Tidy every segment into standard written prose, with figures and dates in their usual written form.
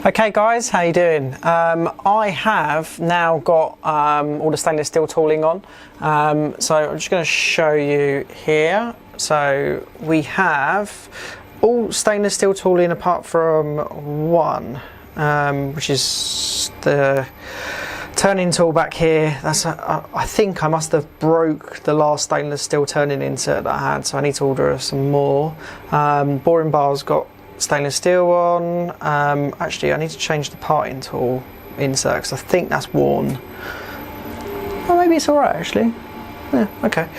Okay guys, how you doing? I have now got all the stainless steel tooling on, so I'm just going to show you here. So we have all stainless steel tooling apart from one, which is the turning tool back here. That's I think I must have broke the last stainless steel turning insert that I had, so I need to order some more. Boring bar's got stainless steel on. Actually I need to change the parting tool insert because I think that's worn. Oh, maybe it's alright actually. Yeah, okay.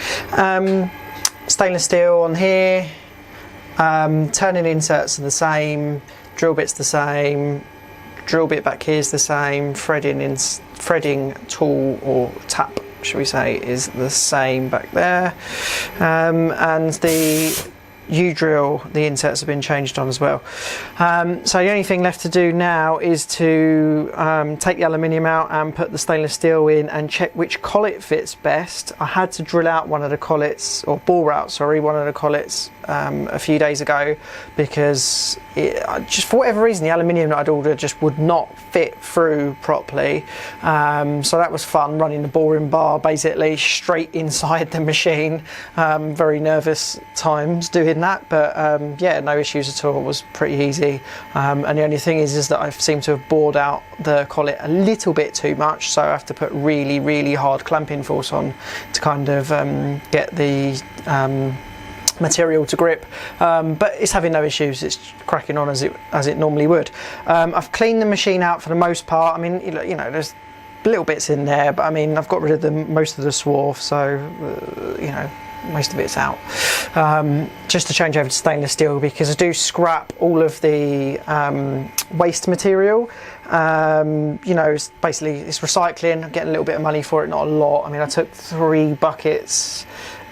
Stainless steel on here. Turning inserts are the same, drill bit's the same, drill bit back here is the same, threading tool or tap should we say is the same back there, and the U-drill, the inserts have been changed on as well. So the only thing left to do now is to take the aluminium out and put the stainless steel in and check which collet fits best. I had to drill out one of the collets, or bore out, sorry, one of the collets a few days ago because just for whatever reason the aluminium that I'd ordered just would not fit through properly. So that was fun, running the boring bar basically straight inside the machine. Very nervous times doing that, but yeah, no issues at all. It was pretty easy, and the only thing is that I seem to have bored out the collet a little bit too much, so I have to put really hard clamping force on to kind of get the material to grip, but it's having no issues. It's cracking on as it normally would. I've cleaned the machine out for the most part. I mean, you know, there's little bits in there, but I mean, I've got rid of most of the swarf, so you know, most of it's out. Just to change over to stainless steel because I do scrap all of the waste material. You know, it's recycling. I'm getting a little bit of money for it, not a lot. I mean, I took 3 buckets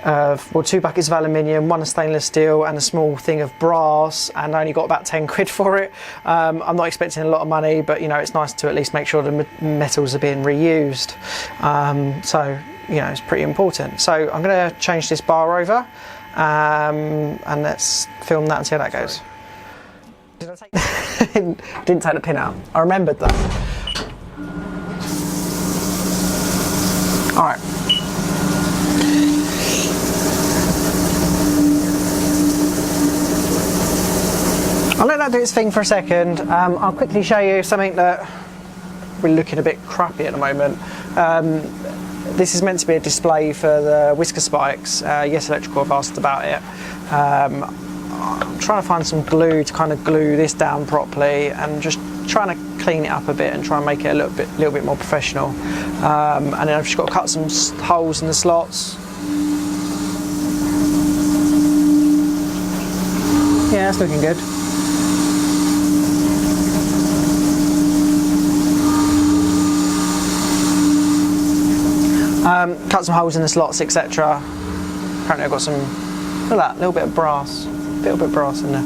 well, 2 buckets of aluminium, 1 of stainless steel and a small thing of brass, and I only got about 10 quid for it. I'm not expecting a lot of money, but you know, it's nice to at least make sure the metals are being reused. So you know, it's pretty important. So I'm going to change this bar over, and let's film that and see how that goes. Did I take didn't take the pin out. I remembered that. All right. I'll let that do its thing for a second. I'll quickly show you something that we're looking a bit crappy at the moment. This is meant to be a display for the Whisker Spikes. Yes Electrical have asked about it. I'm trying to find some glue to kind of glue this down properly and just trying to clean it up a bit and try and make it a little bit more professional. And then I've just got to cut some holes in the slots. Yeah, that's looking good. Cut some holes in the slots, etc. Apparently I've got some, look at that, little bit of brass in there.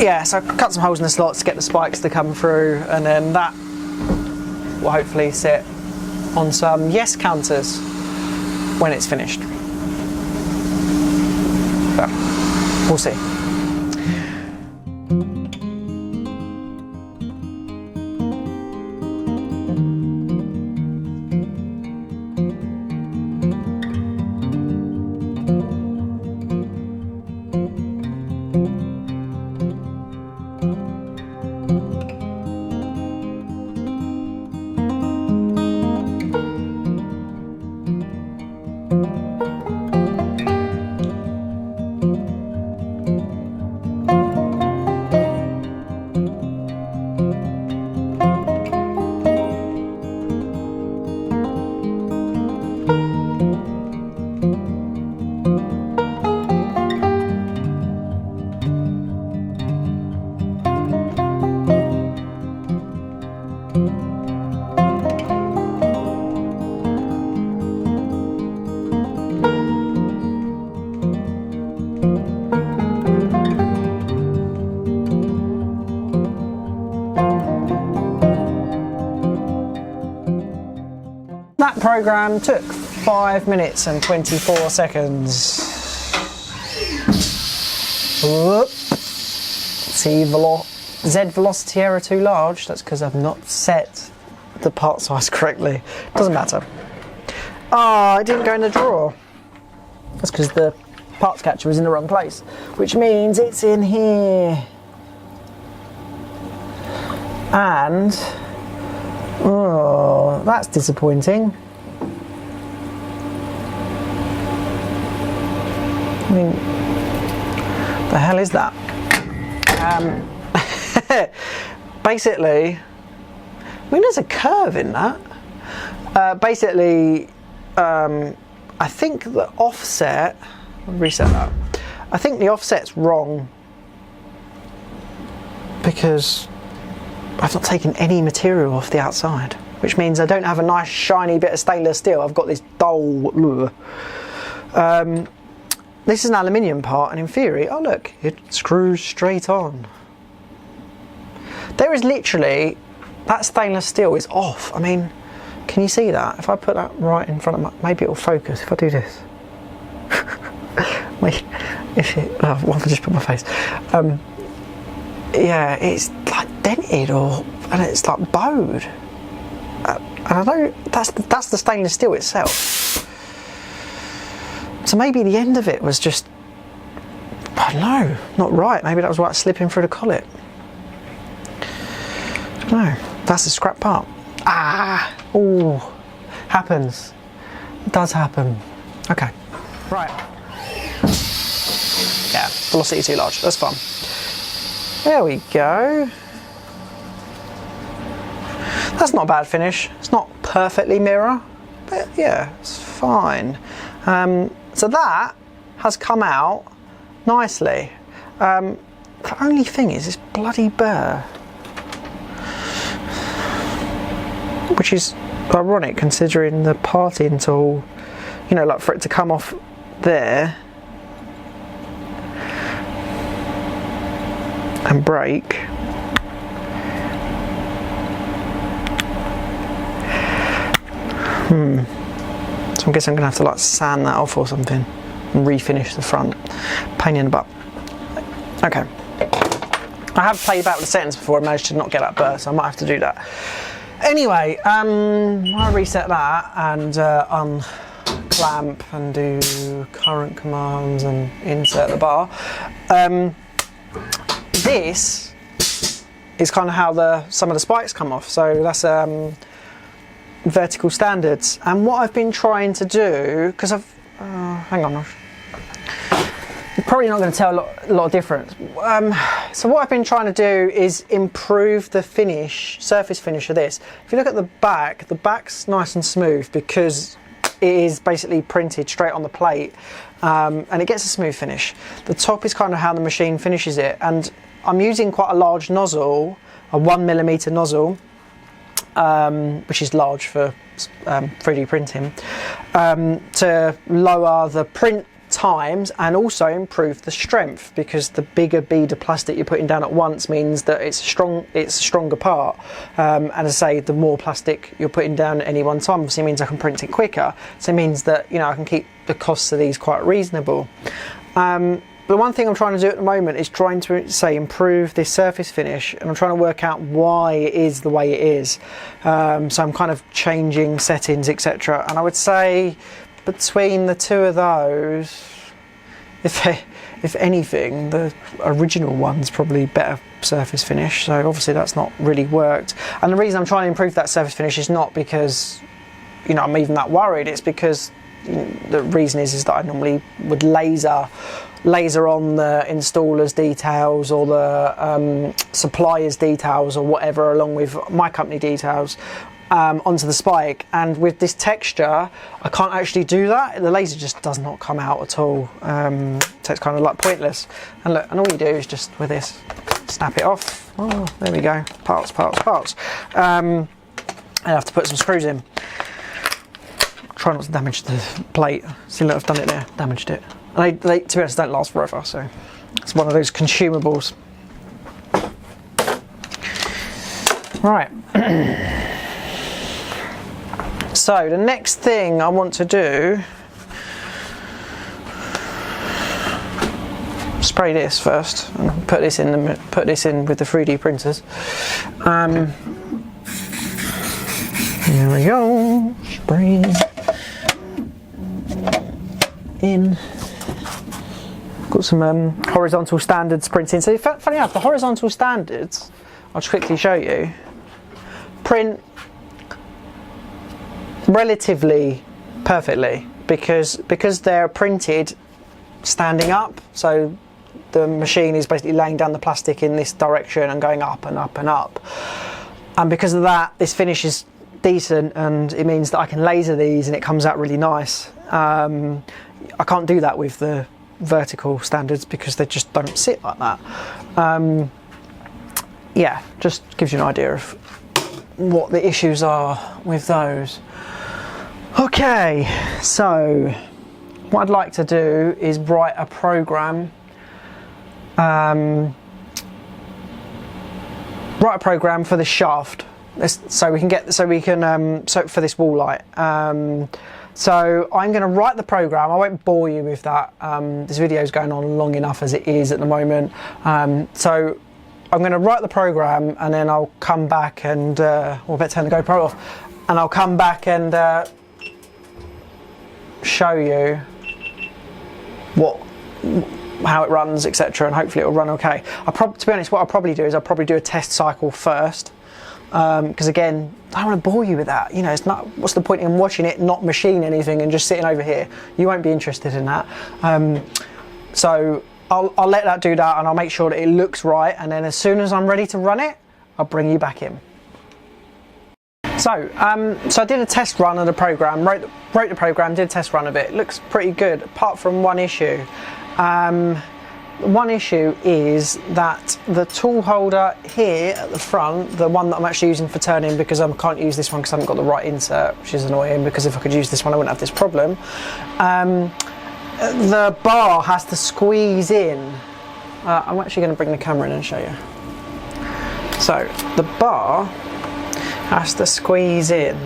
Yeah, so I cut some holes in the slots to get the spikes to come through, and then that will hopefully sit on some yes counters when it's finished. But we'll see. That program took 5 minutes and 24 seconds. Whoop. Z velocity error too large. That's because I've not set the part size correctly. Doesn't matter. Oh, it didn't go in the drawer. That's because the parts catcher was in the wrong place, which means it's in here. And oh, that's disappointing. I mean, the hell is that? Basically, I mean, there's a curve in that. I think the offset, I'll reset that. I think the offset's wrong because I've not taken any material off the outside, which means I don't have a nice shiny bit of stainless steel. I've got this dull. This is an aluminium part, and in theory, oh look, it screws straight on. There is literally, that stainless steel is off. I mean, can you see that? If I put that right in front of my, maybe it'll focus if I do this. Wait, I'll just put my face. Yeah, it's like dented and it's like bowed. And I know that's the stainless steel itself. So maybe the end of it was just, I don't know, not right. Maybe that was like slipping through the collet. I don't know. That's the scrap part. Ah, oh, happens. It does happen. Okay, right. Yeah, velocity too large. That's fine. There we go. That's not a bad finish. It's not perfectly mirror, but yeah, it's fine. So that has come out nicely. The only thing is this bloody burr, which is ironic considering the parting tool, you know, like for it to come off there and break. So I guess I'm gonna have to like sand that off or something and refinish the front. Pain in the butt. Okay. I have played back with the settings before. I managed to not get that burr, so I might have to do that. Anyway, I'll reset that and unclamp and do current commands and insert the bar. This is kind of how some of the spikes come off. So that's vertical standards. And what I've been trying to do, because hang on, you're probably not going to tell a lot of difference. So what I've been trying to do is improve the surface finish of this. If you look at the back's nice and smooth because it is basically printed straight on the plate, and it gets a smooth finish. The top is kind of how the machine finishes it, and I'm using quite a large nozzle, a 1mm nozzle, which is large for 3D printing, to lower the print times and also improve the strength, because the bigger bead of plastic you're putting down at once means that it's a stronger part, and as I say, the more plastic you're putting down at any one time obviously means I can print it quicker, so it means that, you know, I can keep the costs of these quite reasonable. But one thing I'm trying to do at the moment is trying to improve this surface finish, and I'm trying to work out why it is the way it is. So I'm kind of changing settings, etc. And I would say between the two of those, if anything, the original one's probably better surface finish. So obviously that's not really worked. And the reason I'm trying to improve that surface finish is not because, you know, I'm even that worried. It's because the reason is that I normally would laser on the installer's details or the supplier's details or whatever, along with my company details, onto the spike. And with this texture, I can't actually do that. The laser just does not come out at all, so it's kind of like pointless. And look, and all you do is just with this, snap it off. Oh, there we go, parts. I have to put some screws in. Try not to damage the plate. See, look, I've done it there, damaged it. And they, to be honest, don't last forever, so it's one of those consumables. Right. So the next thing I want to do, spray this first and put this in with the 3D printers. There we go. Spray in. Got some horizontal standards printing. So funny enough, the horizontal standards, I'll just quickly show you, print relatively perfectly because they're printed standing up. So the machine is basically laying down the plastic in this direction and going up and up and up. And because of that, this finish is decent, and it means that I can laser these and it comes out really nice. I can't do that with the vertical standards because they just don't sit like that. Yeah, just gives you an idea of what the issues are with those. Okay, so what I'd like to do is write a program. Write a program for the shaft, so we can for this wall light. So I'm going to write the program. I won't bore you with that. This video is going on long enough as it is at the moment. So I'm going to write the program, and then I'll come back and I better turn the GoPro off, and I'll come back and show you how it runs, etc., and hopefully it'll run okay. To be honest, what I'll probably do is I'll probably do a test cycle first, because again, I don't want to bore you with that. You know, it's not. What's the point in watching it not machine anything and just sitting over here? You won't be interested in that. So I'll let that do that, and I'll make sure that it looks right, and then as soon as I'm ready to run it, I'll bring you back in. So I did a test run of the program, wrote the program, did a test run of it. It looks pretty good, apart from one issue. One issue is that the tool holder here at the front, the one that I'm actually using for turning, because I can't use this one because I haven't got the right insert, which is annoying, because if I could use this one I wouldn't have this problem. The bar has to squeeze in. I'm actually going to bring the camera in and show you. So the bar has to squeeze in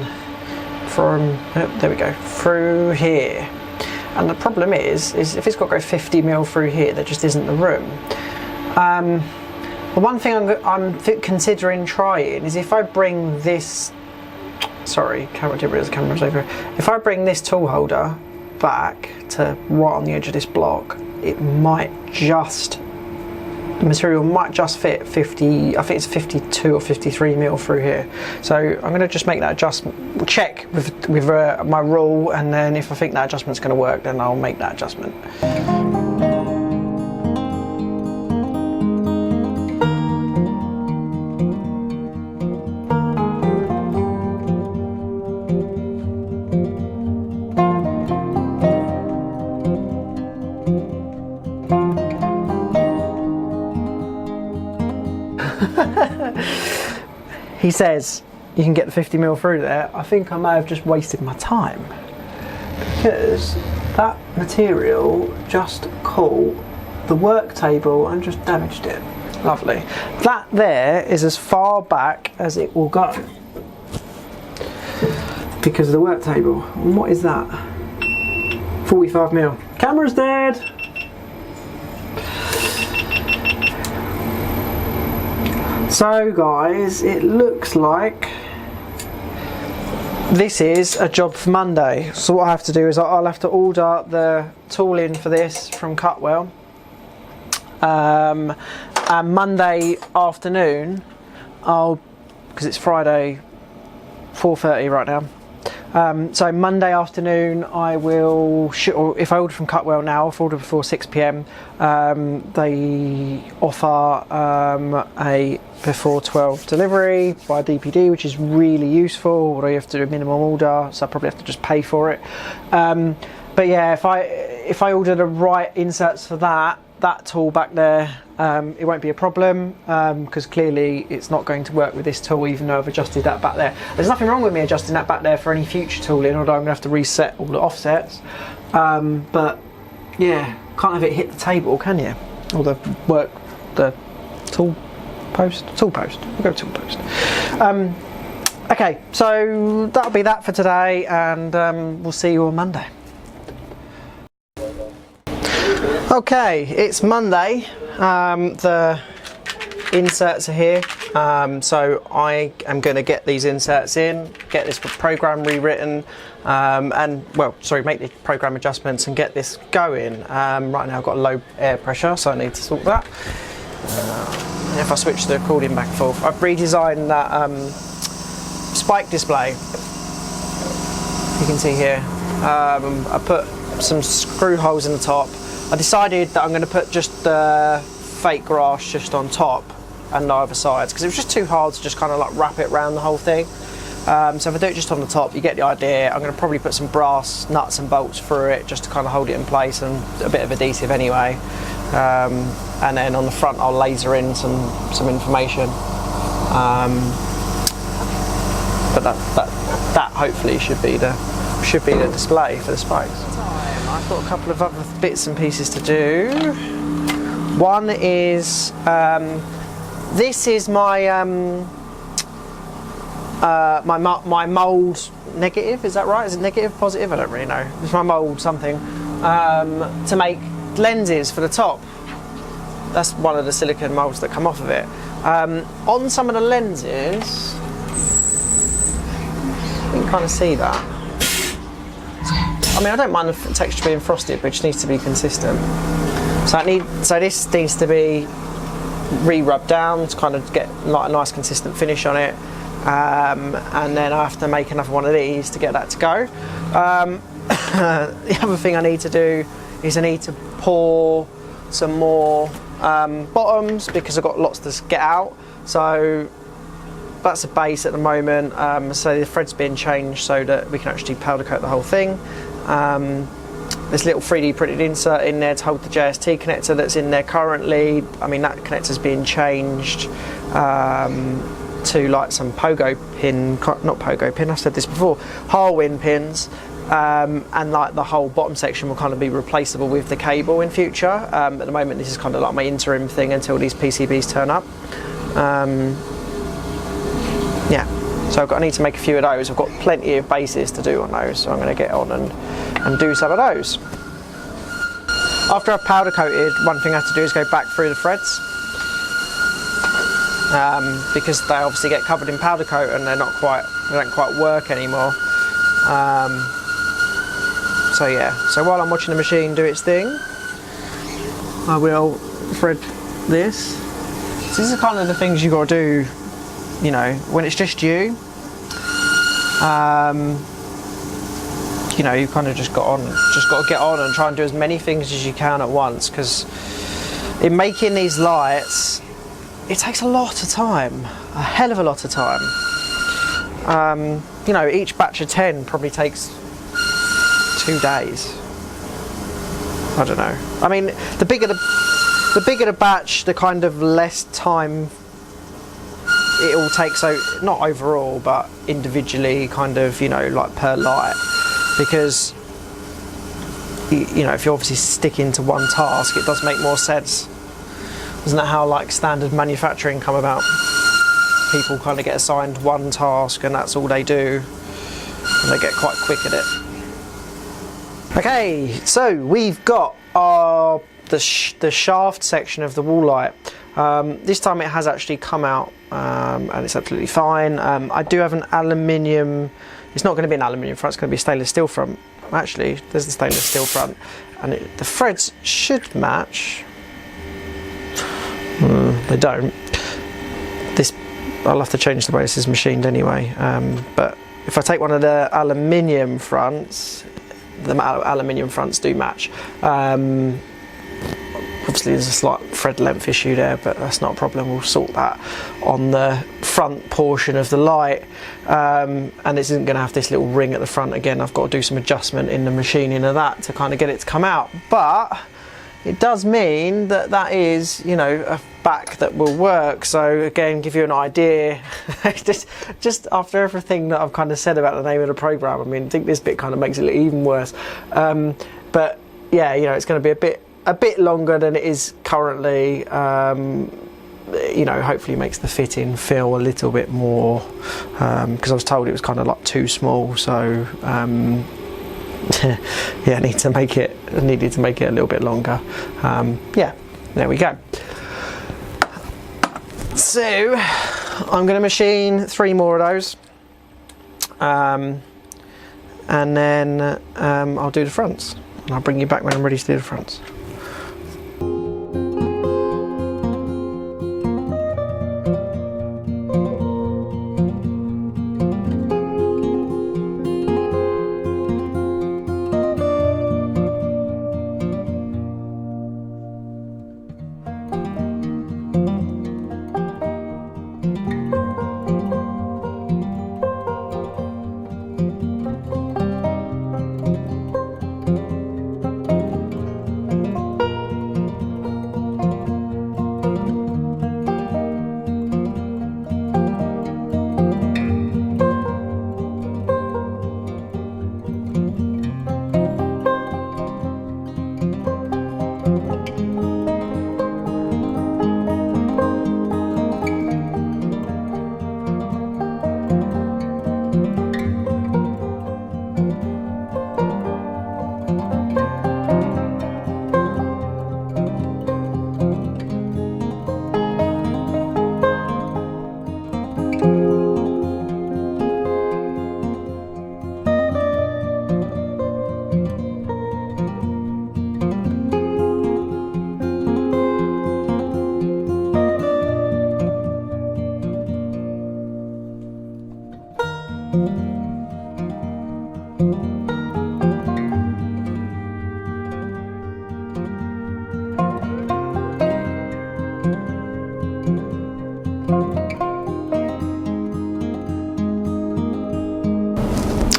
from, there we go, through here. And the problem is if it's got to go 50mm through here, there just isn't the room. The one thing I'm considering trying is if I bring this, sorry, camera didn't realise the camera was over here. If I bring this tool holder back to right on the edge of this block, it might just, the material might just fit 50, I think it's 52 or 53mm through here. So I'm going to just make that adjustment, check with my rule, and then if I think that adjustment's going to work, then I'll make that adjustment. He says you can get the 50mm through there. I think I may have just wasted my time, because that material just caught the work table and just damaged it. Lovely. That there is as far back as it will go because of the work table. And what is that? 45mm. Camera's dead. So guys, it looks like this is a job for Monday. So what I have to do is I'll have to order the tooling for this from Cutwell, and Monday afternoon because it's Friday 4:30 right now, so Monday afternoon I will or if I order from Cutwell now, if I order before 6pm, they offer a before 12 delivery by DPD, which is really useful, although you have to do a minimum order, so I probably have to just pay for it. But yeah, if I order the right inserts for that tool back there, it won't be a problem, because clearly it's not going to work with this tool, even though I've adjusted that back there. There's nothing wrong with me adjusting that back there for any future tooling, although I'm going to have to reset all the offsets. But yeah, can't have it hit the table, can you? Or the tool post. We'll go tool post. Okay, so that'll be that for today, and we'll see you on Monday. Okay, it's Monday. The inserts are here, so I am going to get these inserts in, get this program rewritten, make the program adjustments and get this going. Right now I've got low air pressure, so I need to sort that. If I switch the recording back and forth, I've redesigned that spike display. You can see here, I put some screw holes in the top. I decided that I'm going to put just the fake grass just on top and the other sides, because it was just too hard to just kind of like wrap it around the whole thing. So if I do it just on the top, you get the idea. I'm going to probably put some brass nuts and bolts through it just to kind of hold it in place, and a bit of adhesive anyway. And then on the front I'll laser in some information. But that hopefully should be the display for the spikes. I've got a couple of other bits and pieces to do. One is this is my my mould negative. Is that right? Is it negative, positive? I don't really know. It's my mould something to make lenses for the top. That's one of the silicone moulds that come off of it. On some of the lenses, you can kind of see that. I mean, I don't mind the texture being frosted, but it just needs to be consistent. So this needs to be re-rubbed down to kind of get like a nice consistent finish on it. And then I have to make another one of these to get that to go. The other thing I need to do is I need to pour some more bottoms, because I've got lots to get out. So that's a base at the moment. So the thread's being changed so that we can actually powder coat the whole thing. There's a little 3D printed insert in there to hold the JST connector that's in there currently. I mean, that connector's being changed to like some pogo pin, not pogo pin, I've said this before, Harwin pins. And like the whole bottom section will kind of be replaceable with the cable in future. At the moment this is kind of like my interim thing until these PCBs turn up. Yeah, so I need to make a few of those. I've got plenty of bases to do on those, so I'm going to get on and do some of those. After I've powder coated, one thing I have to do is go back through the threads, because they obviously get covered in powder coat and they don't quite work anymore. So yeah, so while I'm watching the machine do its thing, I will thread this. So this is kind of the things you got to do, you know, when it's just you. You know, you kind of just got to get on and try and do as many things as you can at once, because in making these lights, it takes a lot of time, a hell of a lot of time. You know, each batch of 10 probably takes 2 days. I don't know. I mean, the bigger the batch, the kind of less time it all takes. So not overall, but individually, kind of, you know, like per light. Because you know, if you're obviously sticking to one task, it does make more sense. Isn't that how like standard manufacturing come about? People kind of get assigned one task and that's all they do, and they get quite quick at it. Okay, so we've got the shaft section of the wall light. This time it has actually come out, and it's absolutely fine. I do have an aluminium. It's not going to be an aluminium front, it's going to be a stainless steel front. Actually, there's the stainless steel front, and the threads should match. They don't. I'll have to change the way this is machined anyway. But if I take one of the aluminium fronts, the aluminium fronts do match. Obviously there's a slight thread length issue there, but that's not a problem. We'll sort that on the front portion of the light. And this isn't going to have this little ring at the front again. I've got to do some adjustment in the machining of that to kind of get it to come out. But it does mean that that is, you know, a back that will work. So again, give you an idea, just after everything that I've kind of said about the name of the program, I mean, I think this bit kind of makes it look even worse. But yeah, you know, it's going to be a bit longer than it is currently. You know, hopefully makes the fitting feel a little bit more, because I was told it was kind of like too small. So yeah, I needed to make it a little bit longer. Yeah, there we go. So I'm going to machine 3 more of those, and then I'll do the fronts, and I'll bring you back when I'm ready to do the fronts.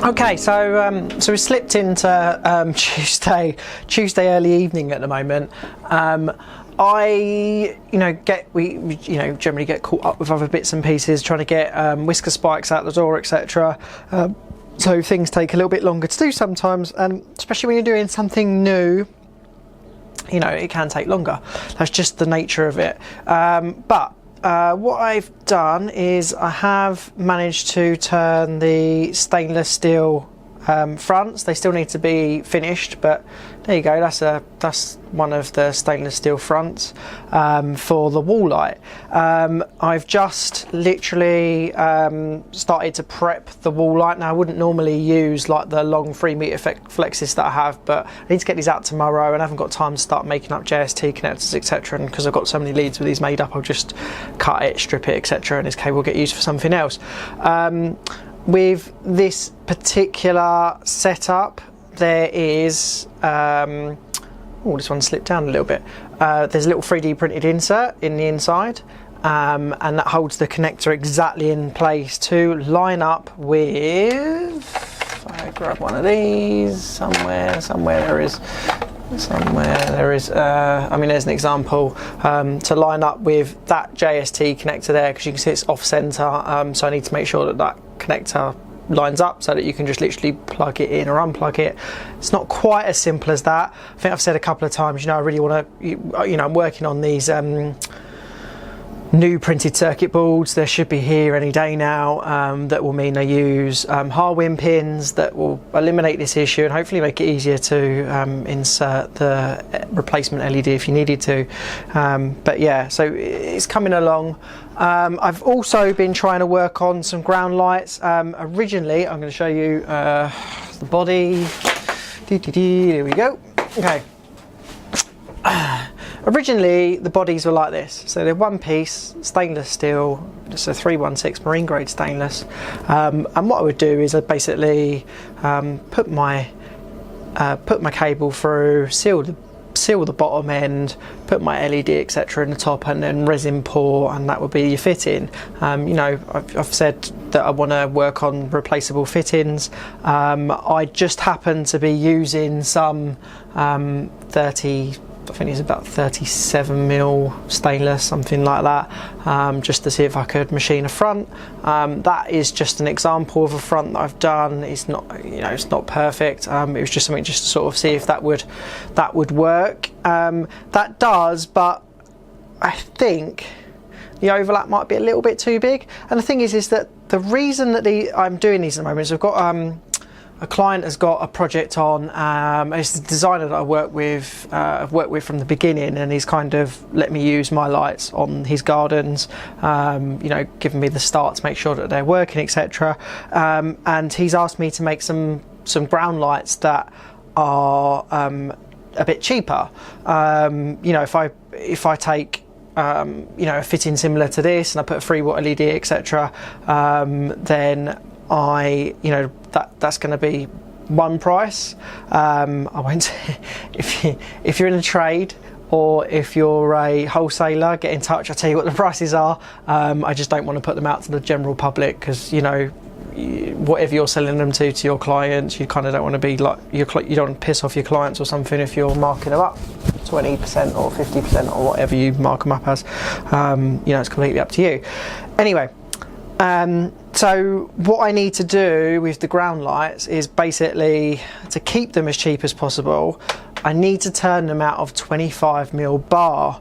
Okay, so we slipped into Tuesday early evening at the moment. We generally get caught up with other bits and pieces, trying to get WISKA spikes out the door, etc. So things take a little bit longer to do sometimes, and especially when you're doing something new, you know, it can take longer. That's just the nature of it. But what I've done is I have managed to turn the stainless steel fronts. They still need to be finished, but there you go, that's one of the stainless steel fronts for the wall light. I've just literally started to prep the wall light. Now I wouldn't normally use like the long 3-meter flexes that I have, but I need to get these out tomorrow and I haven't got time to start making up JST connectors, etc. And because I've got so many leads with these made up, I'll just cut it, strip it, etc. and this cable will get used for something else. With this particular setup, there is this one slipped down a little bit. There's a little 3D printed insert in the inside, and that holds the connector exactly in place to line up with, if I grab one of these, somewhere there is, I mean there's an example, to line up with that JST connector there, because you can see it's off center, so I need to make sure that that connector lines up so that you can just literally plug it in or unplug it. It's not quite as simple as that. I think I've said a couple of times, you know, I really want to, you know, I'm working on these new printed circuit boards. There should be here any day now. That will mean they use HAAS pins that will eliminate this issue and hopefully make it easier to insert the replacement LED if you needed to. But yeah, so it's coming along. I've also been trying to work on some ground lights. Originally, I'm going to show you the body. There we go. Okay. Originally, the bodies were like this. So they're one piece, stainless steel, just a 316 marine grade stainless. And what I would do is I'd basically put my cable through, seal the bottom end, put my LED etc in the top, and then resin pour, and that would be your fitting. You know, I've said that I want to work on replaceable fittings. I just happen to be using some 30, I think it's about 37mm stainless, something like that, just to see if I could machine a front. That is just an example of a front that I've done. It's not, you know, it's not perfect. It was just something just to sort of see if that would work. That does, but I think the overlap might be a little bit too big. And the thing is that the reason that I'm doing these at the moment is I've a client has got a project on. It's the designer that I've worked with from the beginning, and he's kind of let me use my lights on his gardens, you know, giving me the start to make sure that they're working, etc. And he's asked me to make some ground lights that are a bit cheaper. You know, if I take you know, a fitting similar to this and I put a 3-watt LED, etc., then you know, that's going to be one price. I won't if you're in a trade or if you're a wholesaler, get in touch. I'll tell you what the prices are. I just don't want to put them out to the general public, because, you know, whatever you're selling them to your clients, you kind of don't want to be like, you don't want to piss off your clients or something if you're marking them up 20% or 50% or whatever you mark them up as. You know, it's completely up to you. Anyway, so what I need to do with the ground lights is basically, to keep them as cheap as possible, I need to turn them out of 25mm bar,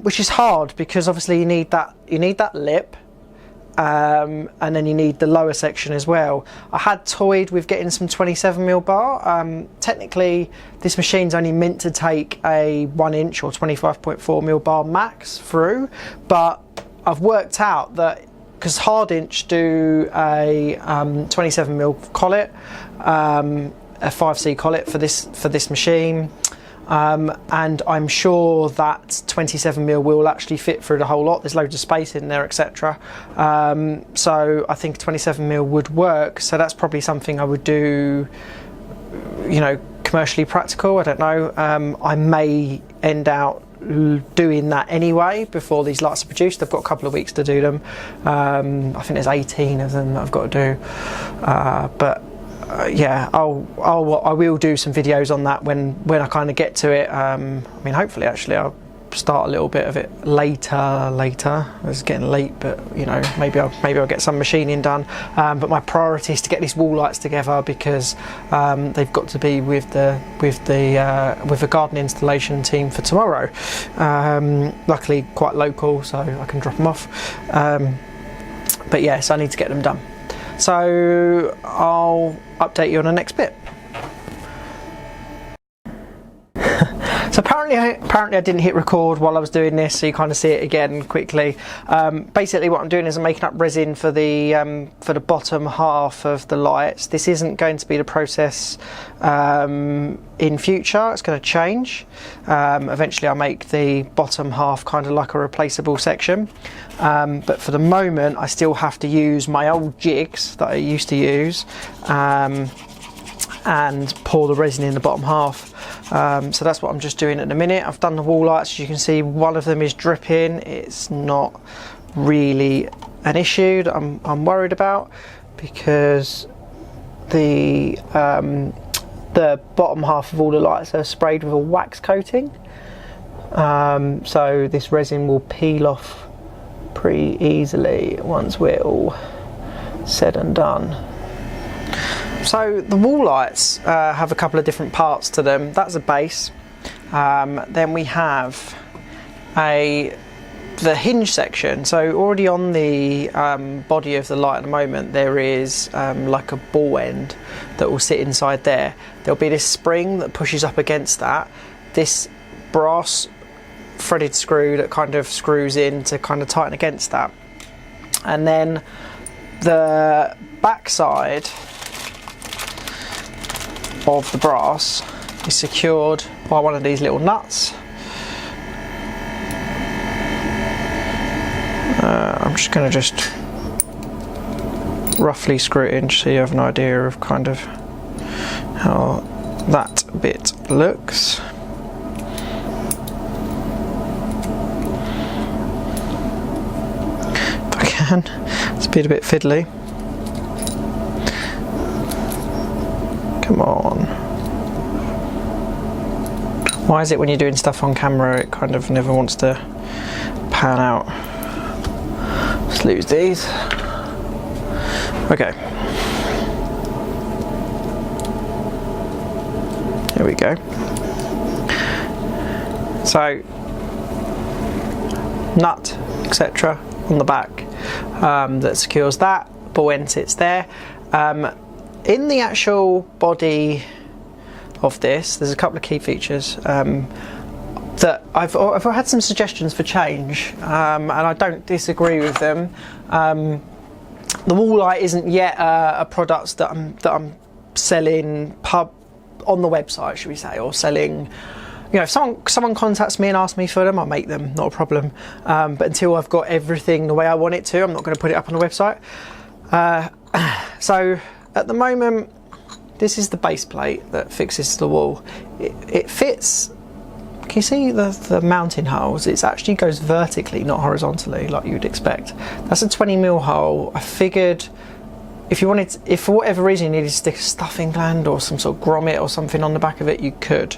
which is hard because obviously you need that lip. And then you need the lower section as well. I had toyed with getting some 27mm bar. Technically this machine's only meant to take a 1" or 25.4mm bar max through, but I've worked out that because hard inch do a 27mm collet, a 5C collet for this machine. And I'm sure that 27mm will actually fit through the whole lot. There's loads of space in there, etc. So I think 27mm would work. So that's probably something I would do, you know, commercially practical. I don't know. I may end out doing that anyway before these lights are produced. I've got a couple of weeks to do them. I think there's 18 of them that I've got to do. But yeah, I will do some videos on that when I kind of get to it. I mean, hopefully, actually, I'll start a little bit of it later. It's getting late, but you know, maybe I'll get some machining done. But my priority is to get these wall lights together, because they've got to be with the garden installation team for tomorrow. Luckily, quite local, so I can drop them off. But yes, I need to get them done. So I'll update you on the next bit. So apparently I didn't hit record while I was doing this, so you kind of see it again quickly. Basically what I'm doing is I'm making up resin for the bottom half of the lights. This isn't going to be the process in future, it's going to change. Eventually I'll make the bottom half kind of like a replaceable section. But for the moment I still have to use my old jigs that I used to use and pour the resin in the bottom half. So that's what I'm just doing at the minute. I've done the wall lights. As you can see, one of them is dripping. It's not really an issue that I'm worried about, because the bottom half of all the lights are sprayed with a wax coating. So this resin will peel off pretty easily once we're all said and done. So the wall lights have a couple of different parts to them. That's a base. Then we have the hinge section. So already on the body of the light at the moment, there is like a ball end that will sit inside there. There'll be this spring that pushes up against that. This brass threaded screw that kind of screws in to kind of tighten against that. And then the back side of the brass is secured by one of these little nuts. I'm just going to roughly screw it in so you have an idea of kind of how that bit looks. If I can, it's a bit fiddly. Come on. Why is it when you're doing stuff on camera it kind of never wants to pan out? Let's lose these. Okay. There we go. So, nut, etc. on the back that secures that. Ball end sits there. in the actual body of this, there's a couple of key features that I've had some suggestions for change, and I don't disagree with them. The wall light isn't yet a product that I'm selling on the website, should we say, or selling. You know, if someone contacts me and asks me for them, I'll make them, not a problem. But until I've got everything the way I want it to, I'm not going to put it up on the website. So at the moment, this is the base plate that fixes the wall. It fits. Can you see the mounting holes? It actually goes vertically, not horizontally, like you'd expect. That's a 20mm hole. I figured if for whatever reason you needed to stick a stuffing gland or some sort of grommet or something on the back of it, you could.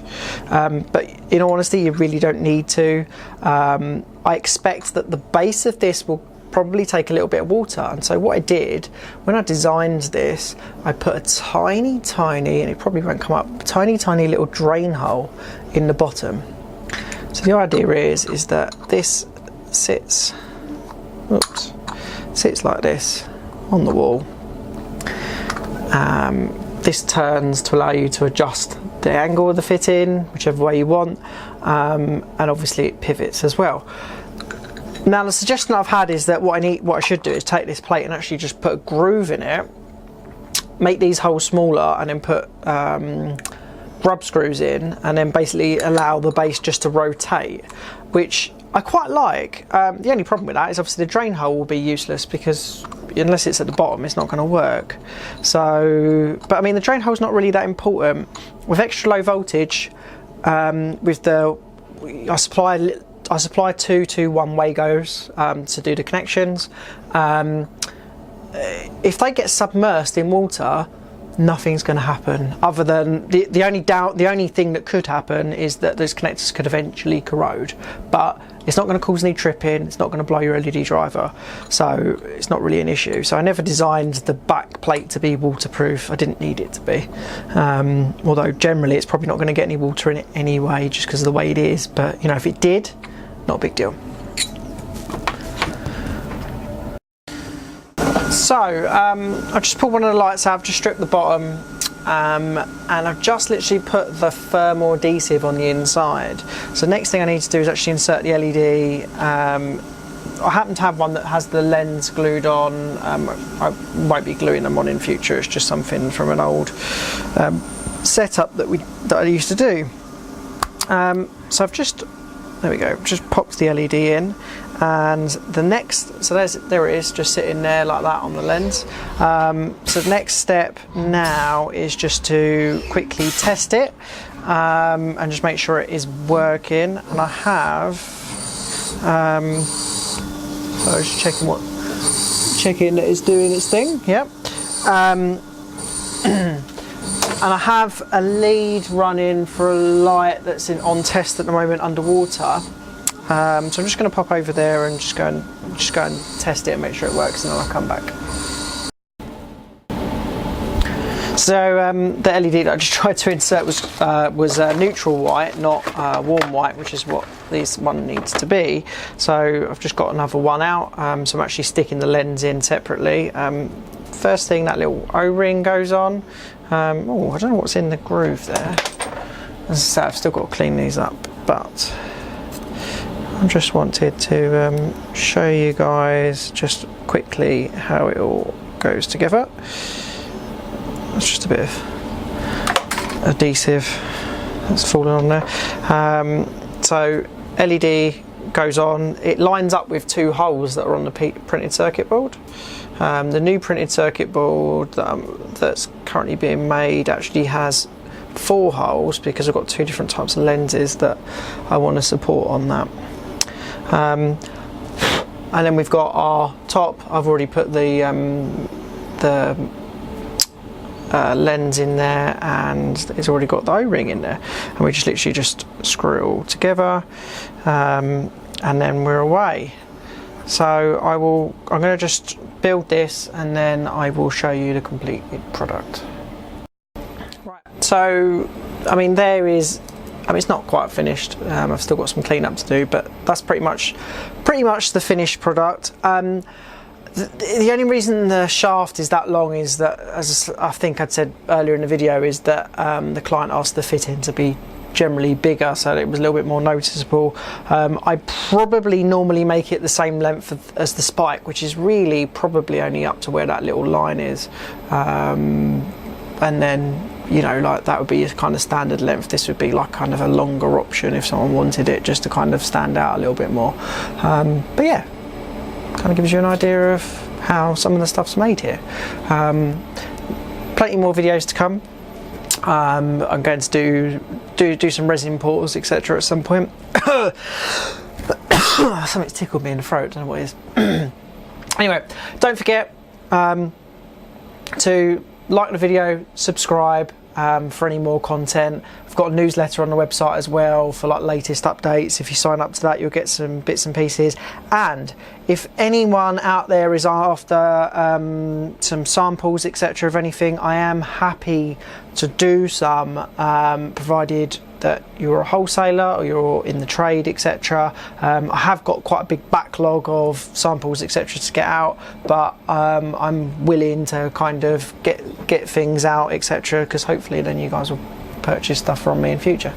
But in all honesty, you really don't need to. I expect that the base of this will probably take a little bit of water, and so what I did when I designed this, I put a tiny, and it probably won't come up, tiny little drain hole in the bottom. So the idea is that this sits like this on the wall. This turns to allow you to adjust the angle of the fitting whichever way you want, and obviously it pivots as well. Now the suggestion I've had is that what I should do is take this plate and actually just put a groove in it, make these holes smaller, and then put grub screws in, and then basically allow the base just to rotate, which I quite like. The only problem with that is obviously the drain hole will be useless, because unless it's at the bottom, it's not going to work. So, but I mean, the drain hole's not really that important. With extra low voltage, I supply two one-way goes to do the connections. If they get submersed in water, nothing's going to happen, other than the only thing that could happen is that those connectors could eventually corrode, but it's not going to cause any tripping, it's not going to blow your LED driver, so it's not really an issue. So I never designed the back plate to be waterproof. I didn't need it to be, although generally it's probably not going to get any water in it anyway, just because of the way it is. But you know, if it did, not a big deal. So I've just pulled one of the lights out, I've just stripped the bottom, and I've just literally put the thermal adhesive on the inside. So next thing I need to do is actually insert the LED. I happen to have one that has the lens glued on. I won't be gluing them on in future, it's just something from an old setup that I used to do. So I've just, there we go, just popped the LED in, and the next, so there it is, just sitting there like that on the lens. So the next step now is just to quickly test it and just make sure it is working. And I have, so I was just checking that it's doing its thing. Yep. And I have a lead running for a light that's on test at the moment underwater. So I'm just going to pop over there and just go and test it and make sure it works, and then I'll come back. So the LED that I just tried to insert was neutral white, not warm white, which is what this one needs to be. So I've just got another one out. So I'm actually sticking the lens in separately. First thing, that little O-ring goes on. Oh, I don't know what's in the groove there. As I say, I've still got to clean these up, but I just wanted to show you guys just quickly how it all goes together. It's just a bit of adhesive that's fallen on there. So LED goes on, it lines up with two holes that are on the printed circuit board. The new printed circuit board that's currently being made actually has 4 holes, because I've got 2 different types of lenses that I want to support on that. And then we've got our top. I've already put the lens in there, and it's already got the O-ring in there, and we just literally just screw it all together, and then we're away. So I'm going to just build this, and then I will show you the completed product. Right. So I mean, it's not quite finished. I've still got some cleanup to do, but that's pretty much the finished product. The only reason the shaft is that long is that, as I think I'd said earlier in the video, is that the client asked the fitting to be generally bigger, so it was a little bit more noticeable. I probably normally make it the same length as the spike, which is really probably only up to where that little line is, and then, you know, like that would be a kind of standard length. This would be like kind of a longer option if someone wanted it, just to kind of stand out a little bit more. But yeah, kind of gives you an idea of how some of the stuff's made here. Plenty more videos to come. I'm going to do some resin pours, etc. at some point. Something's tickled me in the throat, don't know what it is. Anyway, don't forget to like the video, subscribe for any more content. I've got a newsletter on the website as well for like latest updates. If you sign up to that, you'll get some bits and pieces. And if anyone out there is after some samples, etc. of anything, I am happy to do some, provided that you're a wholesaler or you're in the trade, etc. I have got quite a big backlog of samples, etc. to get out, but I'm willing to kind of get things out, etc. because hopefully then you guys will purchase stuff from me in future.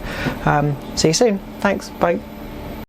See you soon. Thanks. Bye.